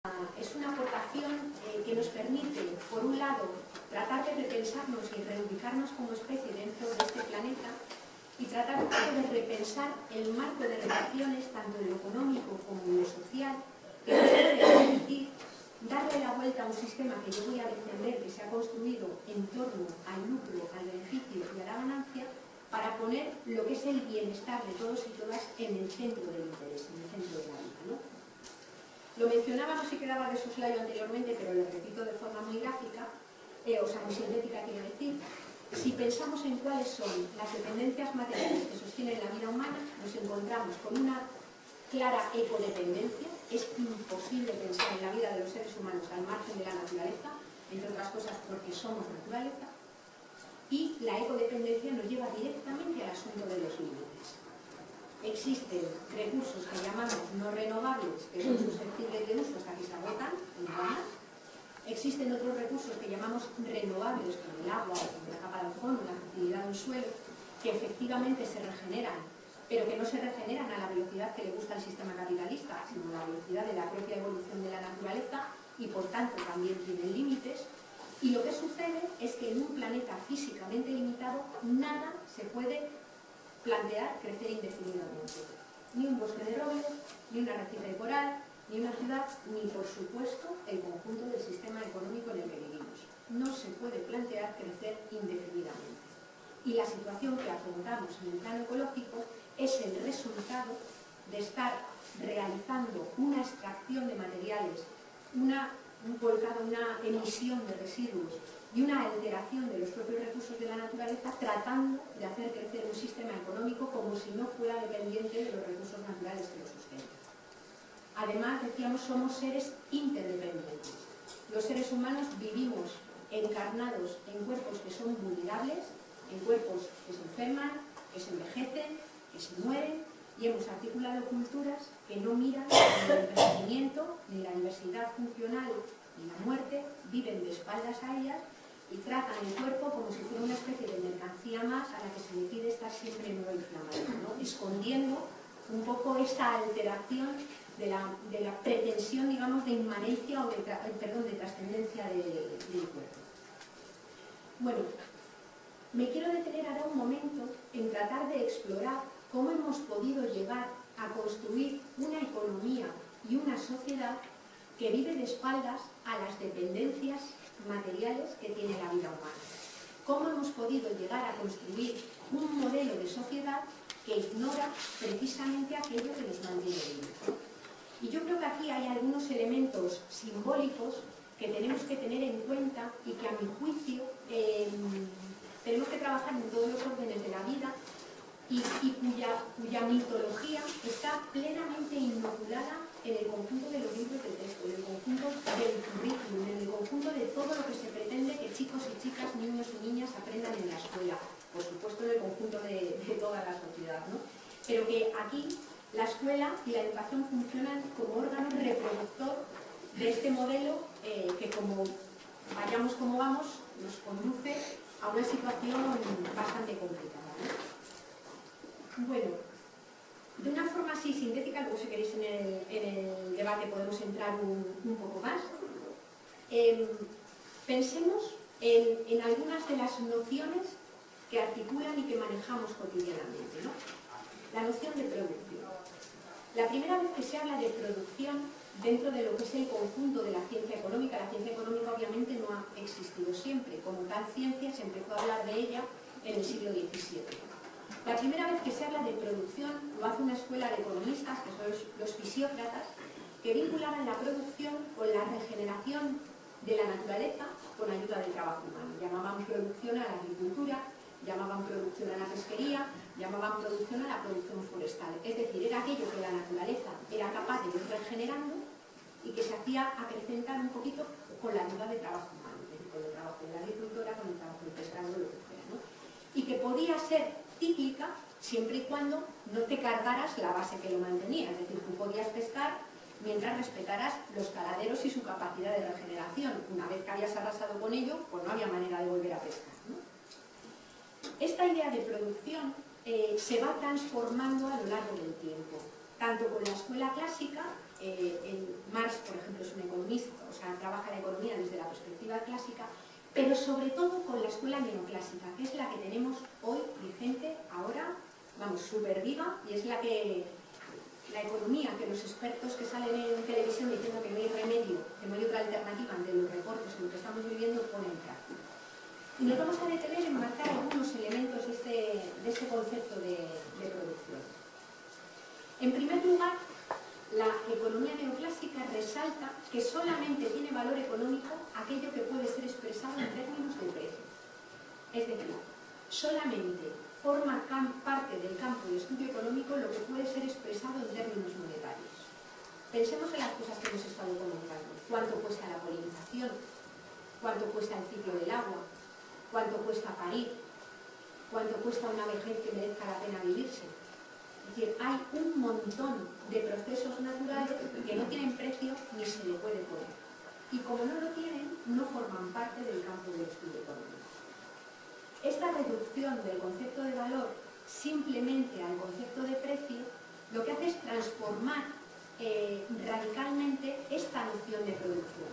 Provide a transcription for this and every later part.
Es una aportación que nos permite, por un lado, tratar de repensarnos y reubicarnos como especie dentro de este planeta y tratar de repensar el marco de relaciones, tanto en lo económico como en lo social, que nos puede permitir darle la vuelta a un sistema que yo voy a defender, que se ha construido en torno al lucro, al beneficio y a la ganancia, para poner lo que es el bienestar de todos y todas en el centro del interés, en el centro de la vida, ¿no? Lo mencionaba, no se quedaba de soslayo anteriormente, pero lo repito de forma muy gráfica, muy sintética quiero decir. Si pensamos en cuáles son las dependencias materiales que sostienen la vida humana, nos encontramos con una clara ecodependencia. Es imposible pensar en la vida de los seres humanos al margen de la naturaleza, entre otras cosas porque somos naturaleza, y la ecodependencia nos lleva directamente al asunto de los límites. Existen recursos que llamamos no renovables, que son susceptibles de uso hasta que se agotan, existen otros recursos que llamamos renovables, como el agua, como la capa de ozono, la fertilidad del suelo, que efectivamente se regeneran, pero que no se regeneran a la velocidad que le gusta al sistema capitalista, sino a la velocidad de la propia evolución de la naturaleza y por tanto también tienen límites. Y lo que sucede es que en un planeta físicamente limitado nada se puede plantear crecer indefinidamente. Ni un bosque de roble, ni una arrecife de coral, ni una ciudad, ni por supuesto el conjunto del sistema económico en el que vivimos. No se puede plantear crecer indefinidamente. Y la situación que afrontamos en el plano ecológico es el resultado de estar realizando una extracción de materiales, una emisión de residuos y una alteración de los propios recursos de la naturaleza, tratando de hacer crecer un sistema económico como si no fuera dependiente de los recursos naturales que lo sustentan. Además, decíamos, somos seres interdependientes. Los seres humanos vivimos encarnados en cuerpos que son vulnerables, en cuerpos que se enferman, que se envejecen, que se mueren, y hemos articulado culturas que no miran ni el envejecimiento, ni la diversidad funcional, ni la muerte, viven de espaldas a ellas y tratan el cuerpo como si fuera una especie de mercancía más a la que se le pide estar siempre nuevo y flamante, ¿no? Escondiendo un poco esta alteración de la pretensión, digamos, de inmanencia o de trascendencia del cuerpo. Bueno, me quiero detener ahora un momento en tratar de explorar cómo hemos podido llegar a construir una economía y una sociedad que vive de espaldas a las dependencias materiales que tiene la vida humana. Cómo hemos podido llegar a construir un modelo de sociedad que ignora precisamente aquello que nos mantiene vivos. Y yo creo que aquí hay algunos elementos simbólicos que tenemos que tener en cuenta y que a mi juicio tenemos que trabajar en todos los órdenes de la vida y cuya mitología está plenamente inoculada en el conjunto de los libros de texto, en el conjunto del currículum, en el conjunto de todo lo que se pretende que chicos y chicas, niños y niñas aprendan en la escuela, por supuesto en el conjunto de toda la sociedad, ¿no? Pero que aquí la escuela y la educación funcionan como órgano reproductor de este modelo que, como vayamos como vamos, nos conduce a una situación bastante complicada, ¿no? Bueno, de una forma así sintética, luego si queréis en el debate podemos entrar un poco más. Pensemos en algunas de las nociones que articulan y que manejamos cotidianamente, ¿no? La noción de producción. La primera vez que se habla de producción dentro de lo que es el conjunto de la ciencia económica obviamente no ha existido siempre. Como tal ciencia se empezó a hablar de ella en el siglo XVII. La primera vez que se habla de producción lo hace una escuela de economistas, que son los fisiócratas, que vinculaban la producción con la regeneración de la naturaleza con ayuda del trabajo humano. Llamaban producción a la agricultura, llamaban producción a la pesquería, llamaban producción a la producción forestal. Es decir, era aquello que la naturaleza era capaz de ir regenerando y que se hacía acrecentar un poquito con la ayuda del trabajo humano, es decir, con el trabajo de la agricultura, con el trabajo del pescado, lo que fuera, ¿no? Y que podía ser cíclica siempre y cuando no te cargaras la base que lo mantenía, es decir, tú podías pescar mientras respetaras los caladeros y su capacidad de regeneración. Una vez que habías arrasado con ello, pues no había manera de volver a pescar, ¿no? Esta idea de producción se va transformando a lo largo del tiempo, tanto con la escuela clásica, Marx, por ejemplo, es un pero sobre todo con la escuela neoclásica, que es la que tenemos hoy vigente, ahora, vamos, súper viva, y es la que la economía, que los expertos que salen en televisión diciendo que no hay remedio, que no hay otra alternativa ante los recortes en lo que estamos viviendo, ponen en práctica. Y nos vamos a detener en marcar algunos elementos de este concepto de producción. En primer lugar, la economía neoclásica resalta que solamente tiene valor económico aquello que puede ser expresado en términos de precio. Es decir, solamente forma parte del campo de estudio económico lo que puede ser expresado en términos monetarios. Pensemos en las cosas que hemos estado comentando. ¿Cuánto cuesta la polinización? ¿Cuánto cuesta el ciclo del agua? ¿Cuánto cuesta parir? ¿Cuánto cuesta una vejez que merezca la pena vivirse? Es decir, hay un montón de procesos naturales que no tienen precio ni se le puede poner. Y como no lo tienen, no forman parte del campo del estudio económico. Esta reducción del concepto de valor simplemente al concepto de precio, lo que hace es transformar radicalmente esta noción de producción.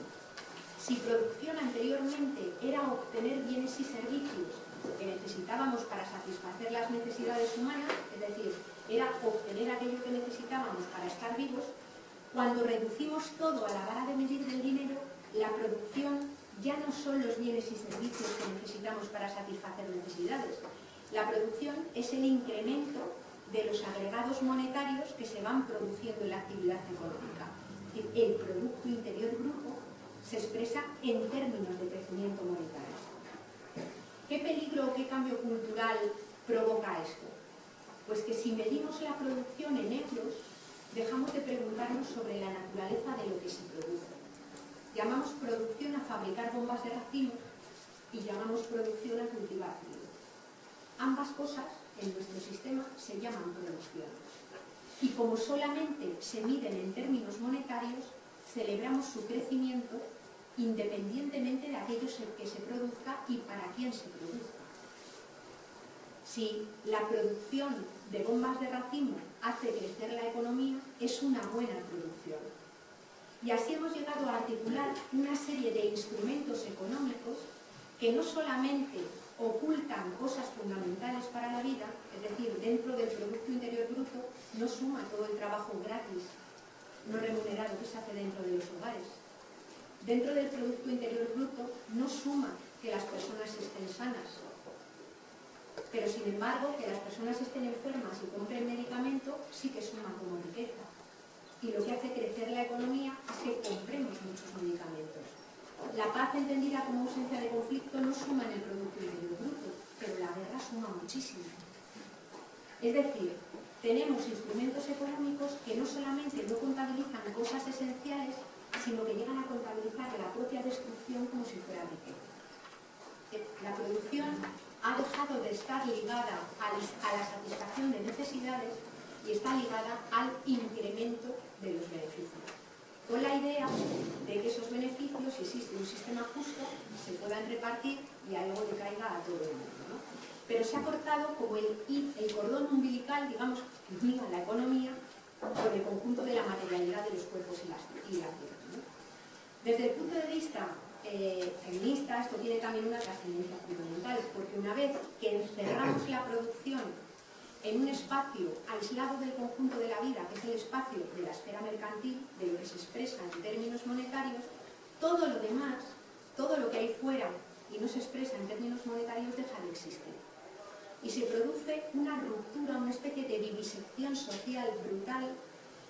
Si producción anteriormente era obtener bienes y servicios que necesitábamos para satisfacer las necesidades humanas, es decir, era obtener aquello que necesitábamos para estar vivos, cuando reducimos todo a la vara de medir del dinero, la producción ya no son los bienes y servicios que necesitamos para satisfacer necesidades. La producción es el incremento de los agregados monetarios que se van produciendo en la actividad económica. Es decir, el Producto Interior Bruto se expresa en términos de crecimiento monetario. ¿Qué peligro o qué cambio cultural provoca esto? Pues que si medimos la producción en euros, dejamos de preguntarnos sobre la naturaleza de lo que se produce. Llamamos producción a fabricar bombas de racimo y llamamos producción a cultivar trigo. Ambas cosas en nuestro sistema se llaman producción. Y como solamente se miden en términos monetarios, celebramos su crecimiento independientemente de aquello que se produzca y para quién se produzca. Si la producción de bombas de racimo hace crecer la economía, es una buena producción. Y así hemos llegado a articular una serie de instrumentos económicos que no solamente ocultan cosas fundamentales para la vida, es decir, dentro del Producto Interior Bruto no suma todo el trabajo gratis, no remunerado que se hace dentro de los hogares. Dentro del Producto Interior Bruto no suma que las personas estén sanas, pero sin embargo que las personas estén enfermas y compren medicamento sí que suma como riqueza. Y lo que hace crecer la economía es que compremos muchos medicamentos. La paz entendida como ausencia de conflicto no suma en el Producto Interior Bruto, pero la guerra suma muchísimo. Es decir, tenemos instrumentos económicos que no solamente no contabilizan cosas esenciales, sino que llegan a contabilizar la propia destrucción como si fuera riqueza. La producción ha dejado de estar ligada a la satisfacción de necesidades y está ligada al incremento de los beneficios, con la idea de que esos beneficios, si existe un sistema justo, se puedan repartir y algo le caiga a todo el mundo, ¿no? Pero se ha cortado como el cordón umbilical, digamos, que uniga la economía con el conjunto de la materialidad de los cuerpos y la tierra, ¿no? Desde el punto de vista feminista, esto tiene también una trascendencia fundamental, porque una vez que encerramos la producción en un espacio aislado del conjunto de la vida, que es el espacio de la esfera mercantil, de lo que se expresa en términos monetarios, todo lo demás, todo lo que hay fuera y no se expresa en términos monetarios, deja de existir. Y se produce una ruptura, una especie de divisección social brutal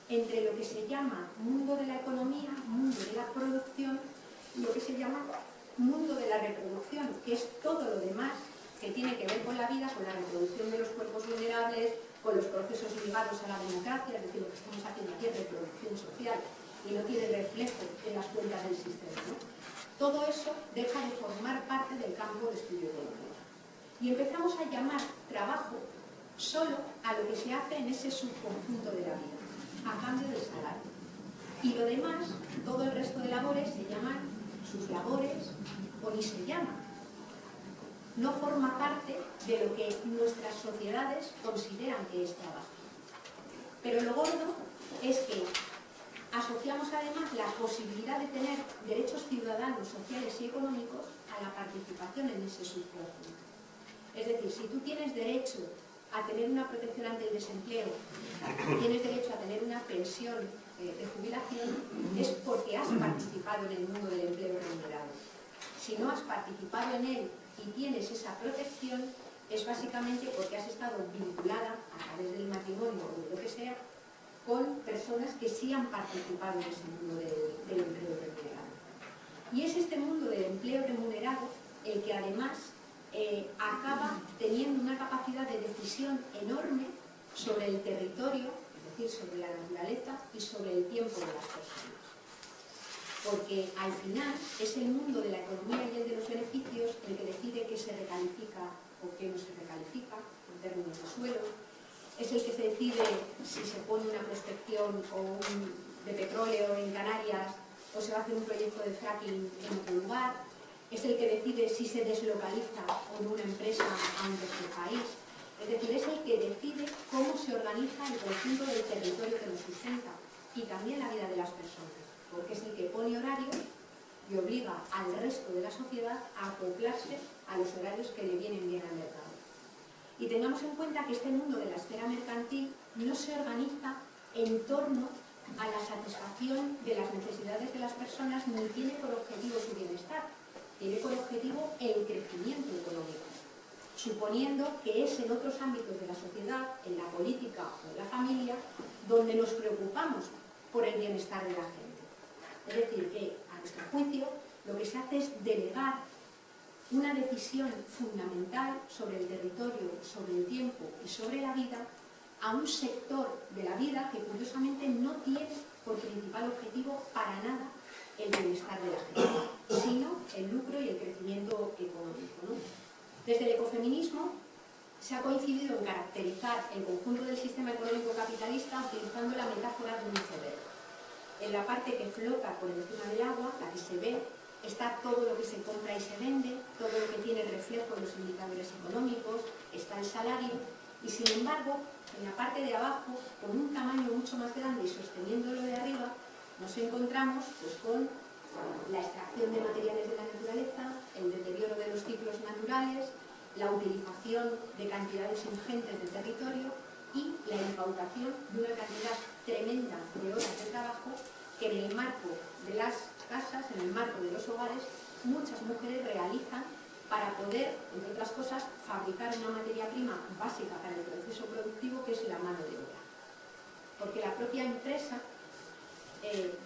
entre lo que se llama mundo de la economía, mundo de la producción, y lo que se llama mundo de la reproducción, que es todo lo demás que tiene que ver con la vida, con la reproducción de los cuerpos vulnerables, con los procesos ligados a la democracia, es decir, lo que estamos haciendo aquí es reproducción social y no tiene reflejo en las cuentas del sistema, ¿no? Todo eso deja de formar parte del campo de estudio económico. Y empezamos a llamar trabajo solo a lo que se hace en ese subconjunto de la vida, a cambio del salario. Y lo demás, todo el resto de labores, se llaman sus labores o ni se llaman. No forma parte de lo que nuestras sociedades consideran que es trabajo. Pero lo gordo es que asociamos además la posibilidad de tener derechos ciudadanos, sociales y económicos a la participación en ese subconjunto. Es decir, si tú tienes derecho a tener una protección ante el desempleo, tienes derecho a tener una pensión de jubilación, es porque has participado en el mundo del empleo remunerado. Si no has participado en él y tienes esa protección, es básicamente porque has estado vinculada a través del matrimonio o de lo que sea con personas que sí han participado en ese mundo del empleo remunerado. Y es este mundo del empleo remunerado el que además acaba teniendo una capacidad de decisión enorme sobre el territorio, es decir, sobre la naturaleza y sobre el tiempo de las personas. Porque al final es el mundo de la economía y el de los beneficios el que decide qué se recalifica o qué no se recalifica en términos de suelo. Es el que se decide si se pone una prospección de petróleo en Canarias o se va a hacer un proyecto de fracking en otro lugar. Es el que decide si se deslocaliza o no una empresa a un tercer país. Es decir, es el que decide cómo se organiza el conjunto del territorio que nos sustenta y también la vida de las personas, porque es el que pone horarios y obliga al resto de la sociedad a acoplarse a los horarios que le vienen bien al mercado. Y tengamos en cuenta que este mundo de la esfera mercantil no se organiza en torno a la satisfacción de las necesidades de las personas ni tiene por objetivo su bienestar, tiene por objetivo el crecimiento económico, suponiendo que es en otros ámbitos de la sociedad, en la política o en la familia, donde nos preocupamos por el bienestar de la gente. Es decir, que a nuestro juicio lo que se hace es delegar una decisión fundamental sobre el territorio, sobre el tiempo y sobre la vida a un sector de la vida que curiosamente no tiene por principal objetivo para nada el bienestar de la gente, sino el lucro y el crecimiento económico, ¿no? Desde el ecofeminismo se ha coincidido en caracterizar el conjunto del sistema económico capitalista utilizando la metáfora de un iceberg. En la parte que flota por encima del agua, la que se ve, está todo lo que se compra y se vende, todo lo que tiene reflejo en los indicadores económicos, está el salario, y sin embargo, en la parte de abajo, con un tamaño mucho más grande y sosteniéndolo de arriba, nos encontramos pues, con la extracción de materiales de la naturaleza, el deterioro de los ciclos naturales, la utilización de cantidades ingentes de territorio y la incautación de una cantidad tremenda de horas de trabajo que en el marco de las casas, en el marco de los hogares, muchas mujeres realizan para poder, entre otras cosas, fabricar una materia prima básica para el proceso productivo que es la mano de obra. Porque la propia empresa,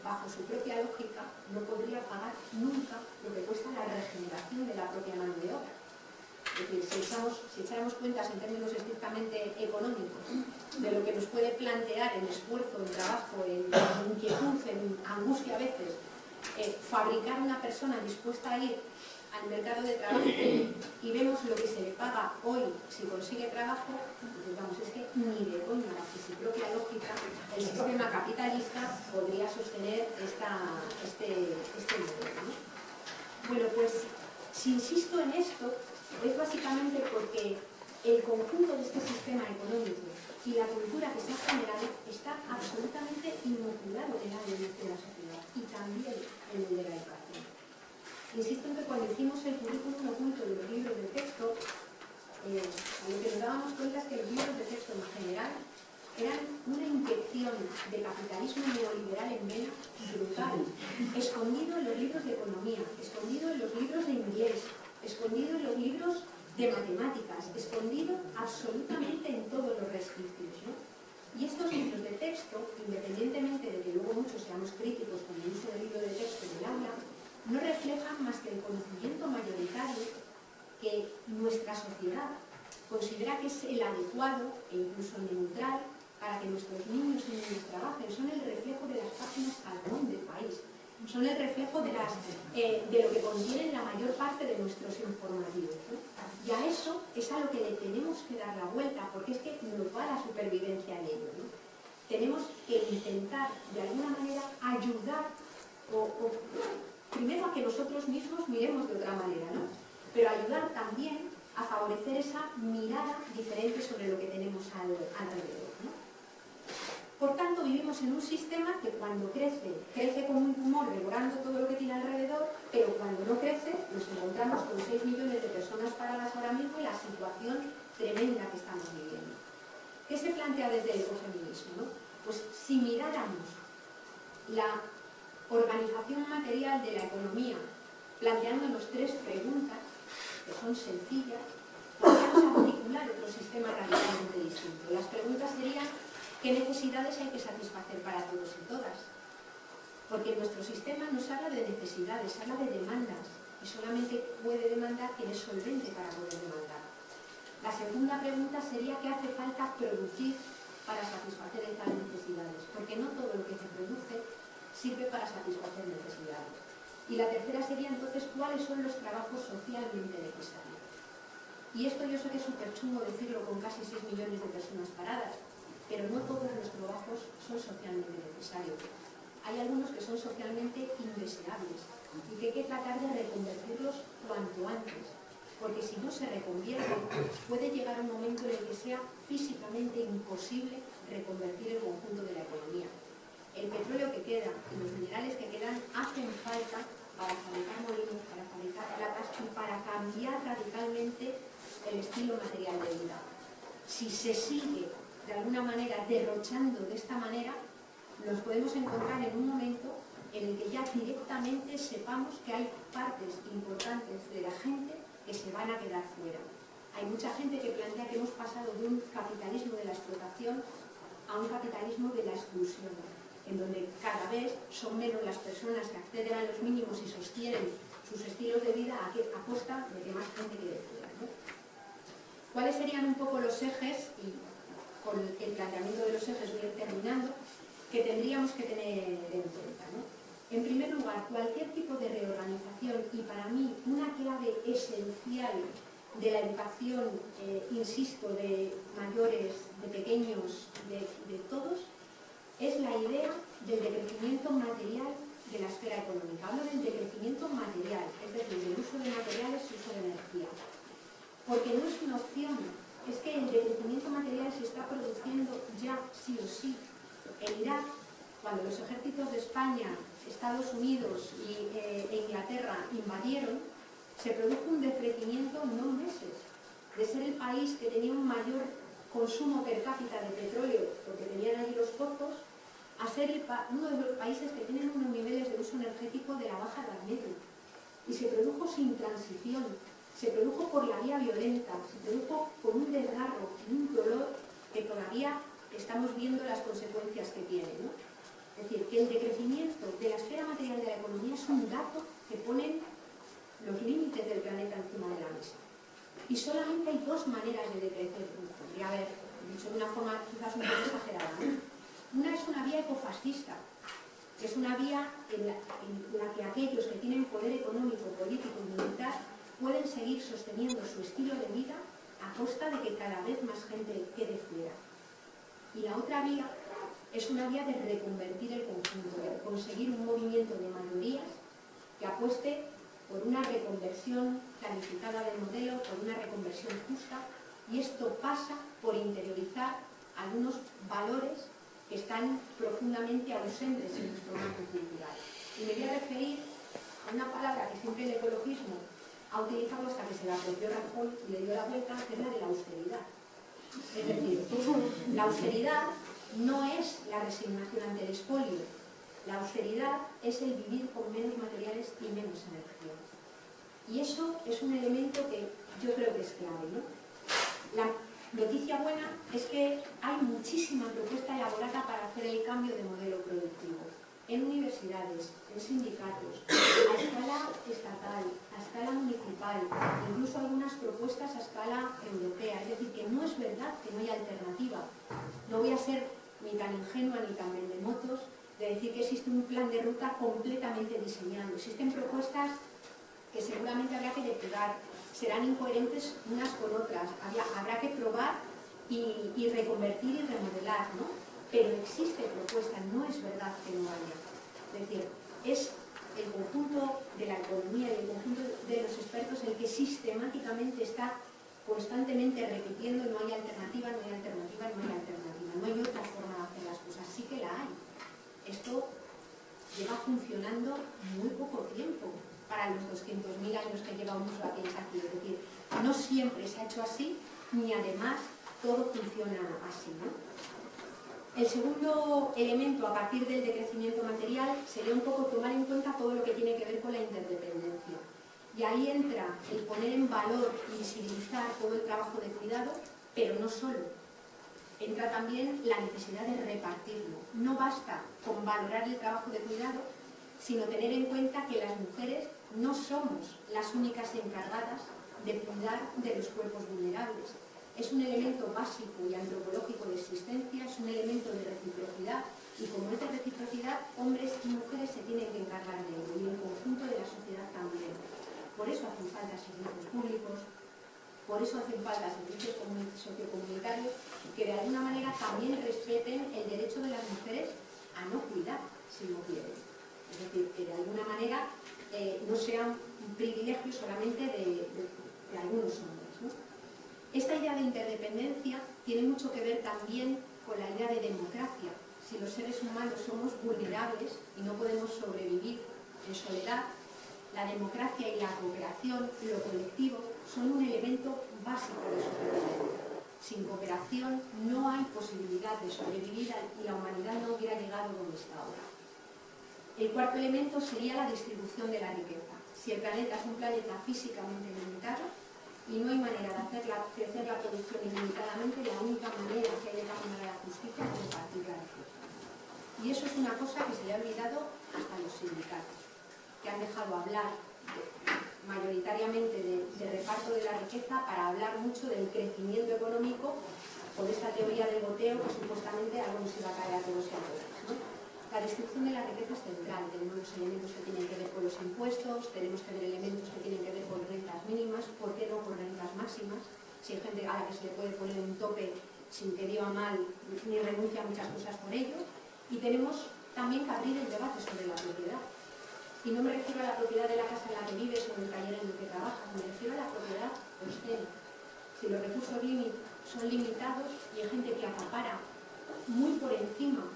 bajo su propia lógica, no podría pagar nunca lo que cuesta la regeneración de la propia mano de obra. Es decir, si echáramos cuentas en términos estrictamente económicos de lo que nos puede plantear en esfuerzo, en trabajo, en inquietud, en angustia a veces, fabricar una persona dispuesta a ir al mercado de trabajo y vemos lo que se le paga hoy si consigue trabajo, pues vamos, es que ni de coña, bajo su propia lógica, el sistema capitalista podría sostener este modelo, ¿no? Bueno, pues si insisto en esto, es básicamente porque el conjunto de este sistema económico y la cultura que se ha generado está absolutamente inoculado en el ADN de la sociedad y también en el de la educación. Insisto en que cuando hicimos el currículum oculto de los libros de texto, a lo que nos dábamos cuenta es que los libros de texto en general eran una inyección de capitalismo neoliberal en vena brutal, escondido en los libros de economía, escondido en los libros de inglés, escondido en los libros de matemáticas, escondido absolutamente en todos los resquicios, ¿no? Y estos libros de texto, independientemente de que luego muchos seamos críticos con el uso del libro de texto en el aula, no reflejan más que el conocimiento mayoritario que nuestra sociedad considera que es el adecuado e incluso neutral para que nuestros niños y niñas trabajen. Son el reflejo de las páginas salmón del país, son el reflejo de lo que contienen la mayor parte de nuestros informativos, ¿no? Y a eso es a lo que le tenemos que dar la vuelta, porque es que nos va la supervivencia en ello, ¿no? Tenemos que intentar de alguna manera ayudar primero a que nosotros mismos miremos de otra manera, ¿no? Pero ayudar también a favorecer esa mirada diferente sobre lo que tenemos alrededor, ¿no? Por tanto, tanto, vivimos en un sistema que cuando crece, crece como un tumor devorando todo lo que tiene alrededor, pero cuando no crece, nos encontramos con 6 millones de personas paradas ahora mismo y la situación tremenda que estamos viviendo. ¿Qué se plantea desde el ecofeminismo, no? Pues si miráramos la organización material de la economía, planteándonos 3 preguntas, que son sencillas, podríamos articular otro sistema radicalmente distinto. Las preguntas serían: ¿qué necesidades hay que satisfacer para todos y todas? Porque nuestro sistema nos habla de necesidades, habla de demandas, y solamente puede demandar quien es solvente para poder demandar. La segunda pregunta sería: ¿qué hace falta producir para satisfacer esas necesidades? Porque no todo lo que se produce sirve para satisfacer necesidades. Y la tercera sería entonces: ¿cuáles son los trabajos socialmente necesarios? Y esto yo sé que es súper chungo decirlo con casi 6 millones de personas paradas, pero no todos los trabajos son socialmente necesarios. Hay algunos que son socialmente indeseables y que hay que tratar de reconvertirlos cuanto antes, porque si no se reconvierten, puede llegar un momento en el que sea físicamente imposible reconvertir el conjunto de la economía. El petróleo que queda y los minerales que quedan hacen falta para fabricar molinos, para fabricar placas y para cambiar radicalmente el estilo material de vida. Si se sigue de alguna manera derrochando de esta manera, nos podemos encontrar en un momento en el que ya directamente sepamos que hay partes importantes de la gente que se van a quedar fuera. Hay mucha gente que plantea que hemos pasado de un capitalismo de la explotación a un capitalismo de la exclusión, en donde cada vez son menos las personas que acceden a los mínimos y sostienen sus estilos de vida a costa de que más gente quede fuera, ¿no? ¿Cuáles serían un poco los ejes? Y con el planteamiento de los ejes voy a ir terminando, que tendríamos que tener en cuenta, ¿no? En primer lugar, cualquier tipo de reorganización, y para mí una clave esencial de la educación, insisto, de mayores, de pequeños, de todos, es la idea del decrecimiento material de la esfera económica. Hablo del decrecimiento material, es decir, del uso de materiales y uso de energía. Porque no es una opción, es que el decrecimiento material se está produciendo ya sí o sí. En Irak, cuando los ejércitos de España, Estados Unidos e Inglaterra invadieron, se produjo un decrecimiento en 2 meses, de ser el país que tenía un mayor consumo per cápita de petróleo, porque tenían allí los pozos, a ser uno de los países que tienen unos niveles de uso energético de la Baja Edad Media. Y se produjo sin transición, se produjo por la vía violenta, se produjo por un desgarro y un dolor que todavía estamos viendo las consecuencias que tiene, ¿no? Es decir, que el decrecimiento de la esfera material de la economía es un dato que pone los límites del planeta encima de la mesa. Y solamente hay 2 maneras de decrecer. Podría haber dicho de una forma quizás un poco exagerada, ¿no? Una es una vía ecofascista, que es una vía en la que aquellos que tienen poder económico, político y militar pueden seguir sosteniendo su estilo de vida a costa de que cada vez más gente quede fuera. Y la otra vía es una vía de reconvertir el conjunto, de conseguir un movimiento de mayorías que apueste por una reconversión planificada del modelo, por una reconversión justa, y esto pasa por interiorizar algunos valores que están profundamente ausentes en nuestro marco cultural. Y me voy a referir a una palabra que siempre el ecologismo ha utilizado hasta que se la apropió Rajoy y le dio la vuelta, que es la de la austeridad. Es decir, la austeridad no es la resignación ante el expolio. La austeridad es el vivir con menos materiales y menos energía. Y eso es un elemento que yo creo que es clave, ¿no? La noticia buena es que hay muchísima propuesta elaborada para hacer el cambio de modelo productivo. En universidades, en sindicatos, a escala estatal, a escala municipal, incluso algunas propuestas a escala europea. Es decir, que no es verdad que no haya alternativa. No voy a ser ni tan ingenua ni tan vendemotos de decir que existe un plan de ruta completamente diseñado. Existen propuestas que seguramente habrá que depurar, serán incoherentes unas con otras, habrá que probar y reconvertir y remodelar, ¿no? Pero existe propuesta, no es verdad que no haya. Es decir, es el conjunto de la economía y el conjunto de los expertos el que sistemáticamente está constantemente repitiendo: no hay alternativa, no hay alternativa, no hay alternativa, no hay otra forma de hacer las cosas, sí que la hay. Esto lleva funcionando muy poco tiempo para los 200.000 años que lleva un uso aquí. Es decir, no siempre se ha hecho así, ni además todo funciona así, ¿no? El segundo elemento a partir del decrecimiento material sería un poco tomar en cuenta todo lo que tiene que ver con la interdependencia. Y ahí entra el poner en valor y visibilizar todo el trabajo de cuidado, pero no solo. Entra también la necesidad de repartirlo. No basta con valorar el trabajo de cuidado, sino tener en cuenta que las mujeres no somos las únicas encargadas de cuidar de los cuerpos vulnerables. Es un elemento básico y antropológico de existencia, es un elemento de reciprocidad, y como es de reciprocidad, hombres y mujeres se tienen que encargar de ello, y el conjunto de la sociedad también. Por eso hacen falta servicios públicos, por eso hacen falta servicios sociocomunitarios que de alguna manera también respeten el derecho de las mujeres a no cuidar si no quieren. Es decir, que de alguna manera no sea un privilegio solamente de algunos hombres, ¿no? Esta idea de interdependencia tiene mucho que ver también con la idea de democracia. Si los seres humanos somos vulnerables y no podemos sobrevivir en soledad, la democracia y la cooperación, lo colectivo, son un elemento básico de supervivencia. Sin cooperación no hay posibilidad de sobrevivir y la humanidad no hubiera llegado donde está ahora. El cuarto elemento sería la distribución de la riqueza. Si el planeta es un planeta físicamente limitado y no hay manera de hacer crecer la producción ilimitadamente, la única manera que hay de caminar a la justicia es repartir la riqueza. Y eso es una cosa que se le ha olvidado hasta los sindicatos, que han dejado hablar mayoritariamente de reparto de la riqueza para hablar mucho del crecimiento económico con esta teoría del goteo que supuestamente algo nos iba a caer a todos y a todas, ¿no? La distribución de la riqueza es central. Tenemos los elementos que tienen que ver con los impuestos, tenemos que ver elementos que tienen que ver con rentas mínimas, ¿por qué no con rentas máximas? Si hay gente a la que se le puede poner un tope sin que viva mal ni renuncia a muchas cosas por ello. Y tenemos también que abrir el debate sobre la propiedad. Y no me refiero a la propiedad de la casa en la que vives o del taller en el que trabajas, me refiero a la propiedad obscena. Si los recursos son limitados y hay gente que acapara muy por encima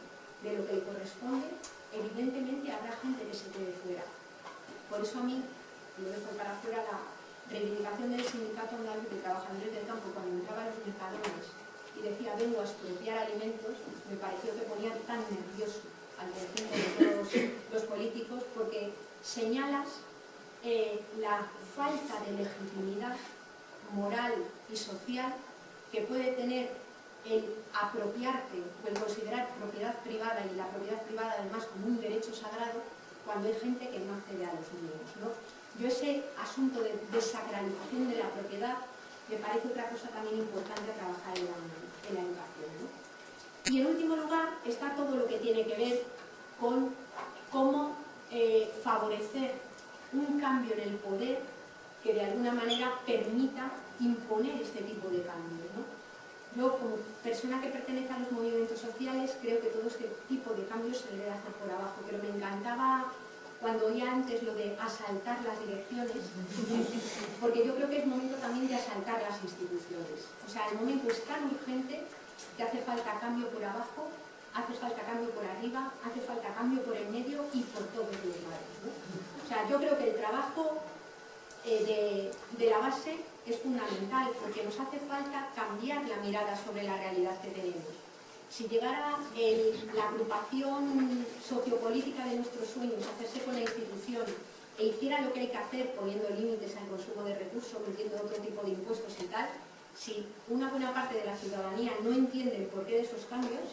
de lo que le corresponde, evidentemente habrá gente que se quede fuera. Por eso a mí, lo dejo para fuera, la reivindicación del sindicato andaluz de trabajadores del campo cuando entraba a los mercadones y decía vengo a expropiar alimentos, me pareció que ponía tan nervioso al conjunto de todos los políticos, porque señalas la falta de legitimidad moral y social que puede tener el apropiarte o el considerar propiedad privada y la propiedad privada además como un derecho sagrado cuando hay gente que no accede a los mismos, ¿no? Yo ese asunto de desacralización de la propiedad me parece otra cosa también importante a trabajar en la educación, ¿no? Y en último lugar está todo lo que tiene que ver con cómo favorecer un cambio en el poder que de alguna manera permita imponer este tipo de cambios, ¿no? Yo, como persona que pertenece a los movimientos sociales, creo que todo este tipo de cambios se debe hacer por abajo, pero me encantaba cuando oía antes lo de asaltar las direcciones, porque yo creo que es momento también de asaltar las instituciones. O sea, el momento es tan urgente que hace falta cambio por abajo, hace falta cambio por arriba, hace falta cambio por el medio y por todos los lados, ¿no? O sea, yo creo que el trabajo de la base es fundamental porque nos hace falta cambiar la mirada sobre la realidad que tenemos. Si llegara la agrupación sociopolítica de nuestros sueños a hacerse con la institución e hiciera lo que hay que hacer poniendo límites al consumo de recursos, metiendo otro tipo de impuestos y tal, si una buena parte de la ciudadanía no entiende el porqué de esos cambios,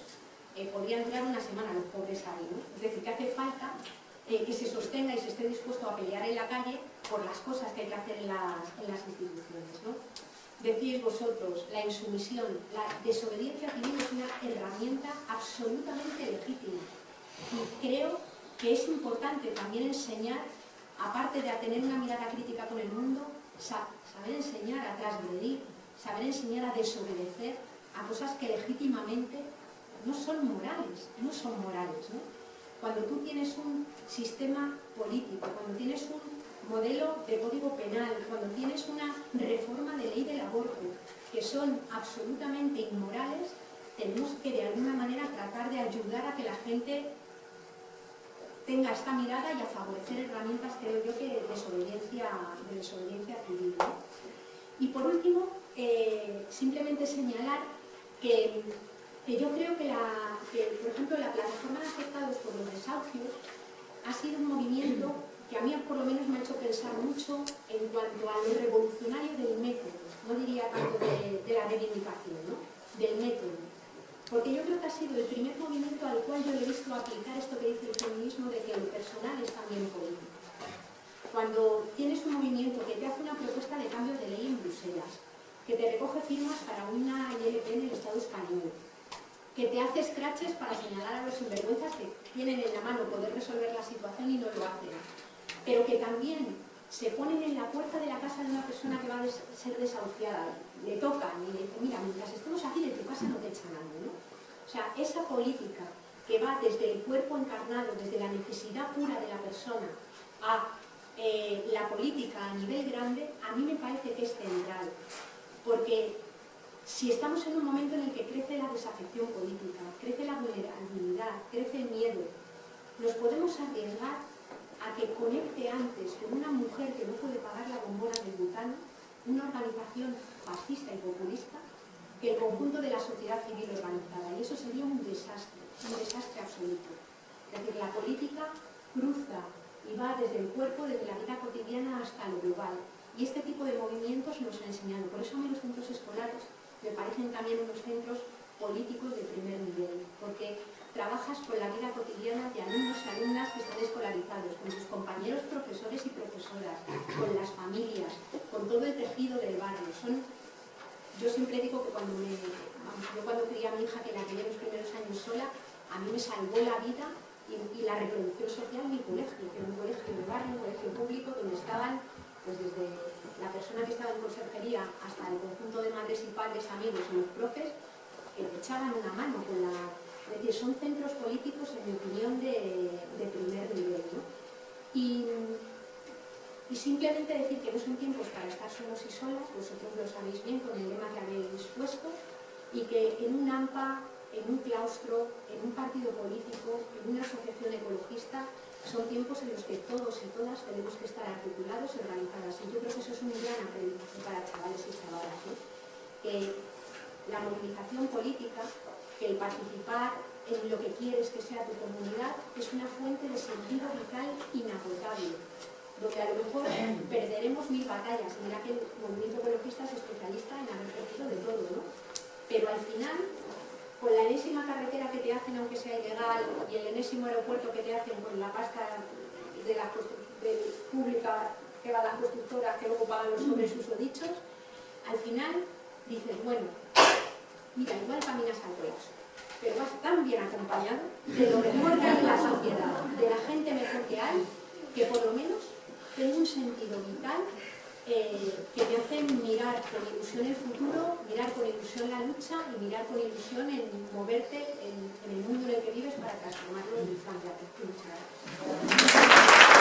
podrían durar una semana los pobres ahí, ¿no? Es decir, que hace falta que se sostenga y se esté dispuesto a pelear en la calle por las cosas que hay que hacer en las instituciones, ¿no? Decís vosotros, la insumisión, la desobediencia civil es una herramienta absolutamente legítima y creo que es importante también enseñar, aparte de tener una mirada crítica con el mundo, saber enseñar a transgredir, saber enseñar a desobedecer a cosas que legítimamente no son morales, ¿no? Cuando tú tienes un sistema político, cuando tienes un modelo de código penal, cuando tienes una reforma de ley del aborto, que son absolutamente inmorales, tenemos que de alguna manera tratar de ayudar a que la gente tenga esta mirada y a favorecer herramientas, creo yo, que de desobediencia civil, ¿no? Y por último, simplemente señalar que yo creo que, por ejemplo, la plataforma de afectados por los desahucios ha sido un movimiento que a mí por lo menos me ha hecho pensar mucho en cuanto a lo revolucionario del método, no diría tanto de la reivindicación, ¿no? Del método. Porque yo creo que ha sido el primer movimiento al cual yo le he visto aplicar esto que dice el feminismo de que lo personal es también político. Cuando tienes un movimiento que te hace una propuesta de cambio de ley en Bruselas, que te recoge firmas para una ILP en el Estado español, que te hace scratches para señalar a los sinvergüenzas que tienen en la mano poder resolver la situación y no lo hacen, pero que también se ponen en la puerta de la casa de una persona que va a ser desahuciada, le tocan y le dicen, mira, mientras estemos aquí de tu casa no te echa nadie, ¿no? O sea, esa política que va desde el cuerpo encarnado, desde la necesidad pura de la persona, a la política a nivel grande, a mí me parece que es central, porque si estamos en un momento en el que crece la desafección política, crece la vulnerabilidad, crece el miedo, nos podemos arriesgar a que conecte antes con una mujer que no puede pagar la bombona del butano, una organización fascista y populista, que el conjunto de la sociedad civil organizada. Y eso sería un desastre absoluto. Es decir, la política cruza y va desde el cuerpo, desde la vida cotidiana hasta lo global. Y este tipo de movimientos nos han enseñado. Por eso a mí los centros escolares me parecen también unos centros políticos de primer nivel, porque trabajas con la vida cotidiana de alumnos y alumnas que están escolarizados, con sus compañeros profesores y profesoras, con las familias, con todo el tejido del barrio. Yo siempre digo que yo cuando crié a mi hija, que la crié los primeros años sola, a mí me salvó la vida y la reproducción social mi colegio, que era un colegio de barrio, un colegio público, donde estaban, pues desde la persona que estaba en conserjería hasta el conjunto de madres y padres, amigos y los profes, que te echaban una mano con la... Es decir, son centros políticos, en mi opinión, de primer nivel, ¿no? Y simplemente decir que no son tiempos para estar solos y solas, vosotros lo sabéis bien con el lema que habéis puesto, y que en un AMPA, en un claustro, en un partido político, en una asociación ecologista, son tiempos en los que todos y todas tenemos que estar articulados y organizadas. Y yo creo que eso es un gran aprendizaje para chavales y chavalas, ¿no? Que la movilización política, que el participar en lo que quieres que sea tu comunidad, es una fuente de sentido vital inagotable, donde a lo mejor perderemos 1000 batallas. Mira que el movimiento ecologista es especialista en haber perdido de todo, ¿no? Pero al final, con la enésima carretera que te hacen, aunque sea ilegal, y el enésimo aeropuerto que te hacen con la pasta de la pública que va a las constructoras, que luego pagan los sobresusodichos, al final dices, bueno, mira, igual caminas al colapso, pero vas tan bien acompañado de lo mejor que hay en la sociedad, de la gente mejor que hay, que por lo menos tengo un sentido vital que te hace mirar con ilusión el futuro, mirar con ilusión la lucha y mirar con ilusión en moverte en el mundo en el que vives para transformarlo en un cambiante. Muchas gracias.